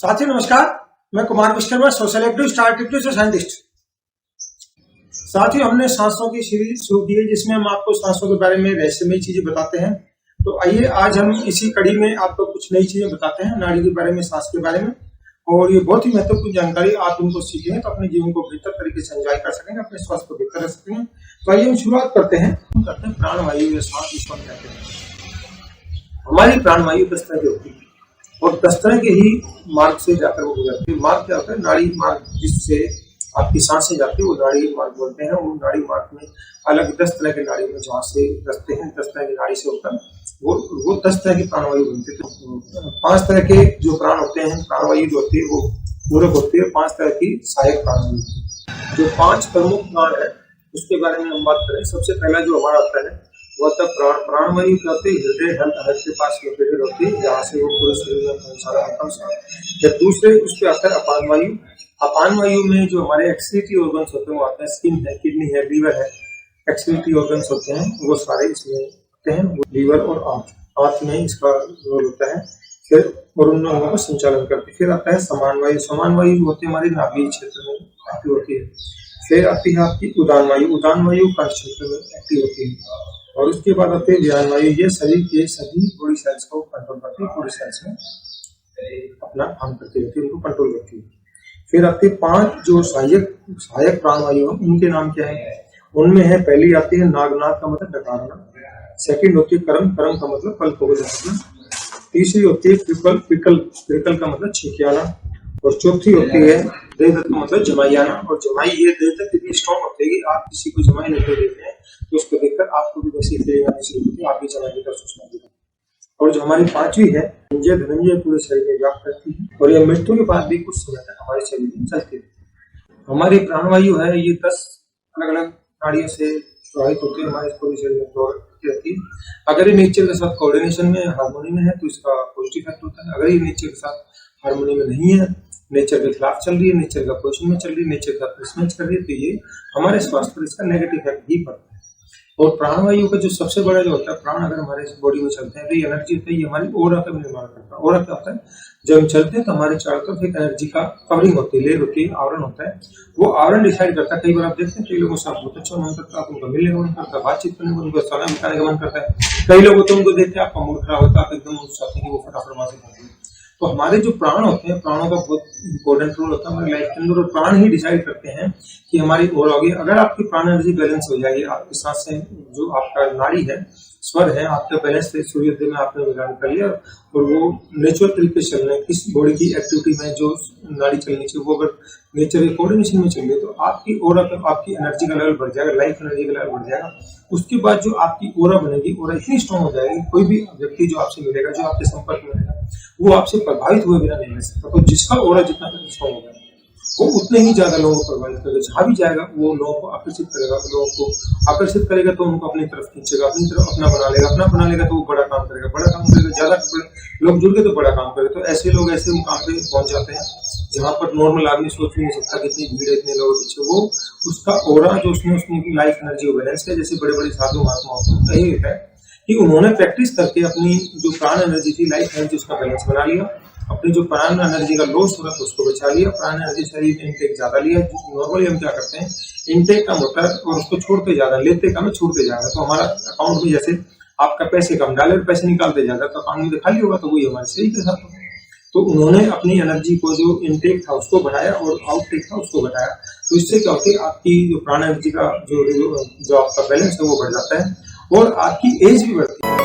साथियों नमस्कार, मैं Kumar Vishwakarma, social active, star active से साइंटिस्ट। साथियों, हमने सांसों की सीरीज शुरू की है जिसमें हम आपको सांसों के बारे में रहस्यमयी चीजें बताते हैं। तो आइए आज हम इसी कड़ी में आपको कुछ नई चीजें बताते हैं नाड़ी के बारे में, सांस के बारे में। और ये बहुत ही महत्वपूर्ण जानकारी, आप इनको सीखेंगे तो अपने जीवन को बेहतर तरीके से एंजॉय कर सकेंगे, अपने स्वास्थ्य को बेहतर रख सकेंगे। तो आइए हम शुरुआत करते हैं प्राणवायु या सांस जिसको कहते हैं। हमारी प्राणवायु 10 तरह की होती है और 10 तरह के ही मार्ग से जाकर वो गुजरती है। मार्ग क्या होता है? नाड़ी मार्ग, जिससे आपकी सांसें जाती है वो नाड़ी मार्ग बोलते हैं। वो नाड़ी मार्ग में अलग 10 तरह के नाड़ी में जहाँ से रखते हैं, 10 तरह की नाड़ी से होकर वो 10 तरह की प्राणवायु बनती है। तो 5 तरह के जो प्राण होते हैं, प्राणवायु जो होती है वो पूरक होती है। 5 तरह की सहायक प्राणवायु होती है। जो 5 प्रमुख प्राण है उसके बारे में हम बात करें। सबसे पहला जो हमारा आता है वो तब प्राणवायु क्या होती है? हृदय के पास लोकेटेड होती है, जहाँ से वो पूरे शरीर में पहुंचाना होता है। जब दूसरे उस पर आता है अपान वायु। अपान वायु में जो हमारे एक्सक्रीटरी ऑर्गन्स होते हैं वो आते हैं। स्किन है, किडनी है, लीवर है, एक्सक्रीटरी ऑर्गन्स होते हैं, वो सारे इसमें होते हैं। वो लीवर और आंत में इसका रोल होता है। फिर और उन लोगों को संचालन करते हैं। फिर आता है समान वायु। समान वायु होती है हमारी नाभि क्षेत्र में एक्टिव होती है। फिर आती है आपकी उदान वायु। उदान वायु कंठ क्षेत्र में एक्टिव होती है। और उसके बाद आते हैं व्यान वायु। ये शरीर के सभी बॉडी सेल्स को कंट्रोल करती है, बॉडी सेल्स में अपना काम करती रहती है, उनको कंट्रोल करती है। फिर आते हैं 5 जो सहायक प्राणवायु है, उनके नाम क्या है? उनमें है, पहली आती है नागनाथ का मतलब डकारना। सेकंड होती है करम का मतलब पल को बजाना। तीसरी होती है पिकल का मतलब छींकियाना। और चौथी होती है देहदत्त का मतलब जमाई आना। और जमाई, ये देहदत्त इतनी स्ट्रॉन्ग होती है कि आप किसी को जमाई लेते देते हैं तो उसको देखकर आपको भी वैसी फीलिंग आनी शुरू होती है, आप भी जमाई की तरफ सोचना चाहिए। और जो हमारी 5वीं है धनंजय, पूरे शरीर में व्याप्त करती है और ये मृत्यु के बाद भी कुछ समय तक हमारे शरीर में चलती है। हमारी प्राणवायु है ये 10 अलग अलग नाड़ियों से प्रभावित होती है, हमारे पूरे शरीर में प्रभावित रहती है। अगर ये नेचर के साथ कोऑर्डिनेशन में, हार्मोनी में है तो इसका पॉजिटिव इफेक्ट होता है। अगर ये नेचर के साथ हार्मोनी में नहीं है, नेचर के खिलाफ चल रही है, नेचर का पोजिशन में चल रही है, नेचर का मिसमैच कर रही है, तो ये हमारे स्वास्थ्य पर इसका नेगेटिव इफेक्ट ही पड़ता है। और प्राणवायु का जो सबसे बड़ा जो होता है, प्राण अगर हमारे बॉडी में चलते हैं तो ये एनर्जी होता है, ये हमारी ऑरा का निर्माण करता है। ऑरा क्या होता है? जब हम चलते हैं तो हमारे चारों तरफ एक एनर्जी का कवरिंग होती है, लेयर होती है, आवरण होता है। वो आवरण डिसाइड करता है। कई बार आप देखते हैं कई लोगों से आप बहुत अच्छा मन करता है, आप उनका मिलने का मन करता है, बातचीत करने का, उनको समय बिताने का मन करता है। कई लोग तो उनको देखते हैं आपका मूड खराब होता है, आप एकदम चाहते हैं कि वो फटाफट वहां से भागे। तो हमारे जो प्राण होते हैं, प्राणों का बहुत इंपॉर्टेंट रोल होता है हमारी लाइफ के अंदर। और प्राण ही डिसाइड करते हैं कि हमारी ओर होगी। अगर आपकी प्राण एनर्जी बैलेंस हो जाएगी, आपकी सांसें, जो आपका नाड़ी है, स्वर है, आपका बैलेंस से सूर्योदय में आपने मिलान कर लिया और वो नेचुरल तरीके से चल रहे हैं, किस बॉडी की एक्टिविटी में जो नाड़ी चलनी चाहिए वो अगर नेचर के कोऑर्डिनेशन में चल रही है तो आपकी ओरा, आपकी एनर्जी का लेवल बढ़ जाएगा, लाइफ एनर्जी का लेवल बढ़ जाएगा। उसके बाद जो आपकी ओरा बनेगी, ओरा इतनी स्ट्रॉन्ग हो जाएगी, कोई भी व्यक्ति जो आपसे मिलेगा, जो आपके संपर्क में रहेगा, वो आपसे प्रभावित हुए बिना नहीं रह सकता। तो जिसका ओरा जितना स्ट्रॉन्ग होगा वो उतने ही ज्यादा लोगों को प्रभावित करेगा। जहां भी जाएगा वो लोगों को आकर्षित करेगा, लोगों को आकर्षित करेगा तो उनको अपनी तरफ खींचेगा, अपनी तरफ अपना बना लेगा तो वो बड़ा काम करेगा, ज्यादा लोग जुड़ गए तो बड़ा काम करेगा। तो ऐसे लोग ऐसे मुकाम पे पहुंच जाते हैं जहां पर नॉर्मल आदमी सोच नहीं सकता कि इतनी भीड़ है, इतने लोगों के पीछे। वो उसका ओरा जो उसने उसकी लाइफ एनर्जी को बैलेंस है, जैसे बड़े बड़े साधु महात्मा होते हैं, यही होता है कि उन्होंने प्रैक्टिस करके अपनी जो प्राण एनर्जी थी, लाइफ एनर्जी, उसका बैलेंस बना लिया। अपनी जो प्राण एनर्जी का लॉस हो रहा था उसको बचा लिया। प्राण एनर्जी शरीर में इनटेक ज्यादा लिया। नॉर्मली हम क्या करते हैं, इनटेक कम होता है और उसको छोड़ते ज्यादा, लेते कम है, छोड़ते ज्यादा। तो हमारा अकाउंट में जैसे आपका पैसे कम डाले और पैसे निकालते ज्यादा, तो अकाउंट में खाली होगा, तो वही हमारे शरीर के साथ होगा। तो उन्होंने अपनी एनर्जी को, जो इनटेक था उसको बढ़ाया और आउटटेक था उसको घटाया। तो इससे क्या होती है, आपकी जो प्राण एनर्जी का जो आपका बैलेंस है वो बढ़ जाता है और आपकी एज भी बढ़ती है।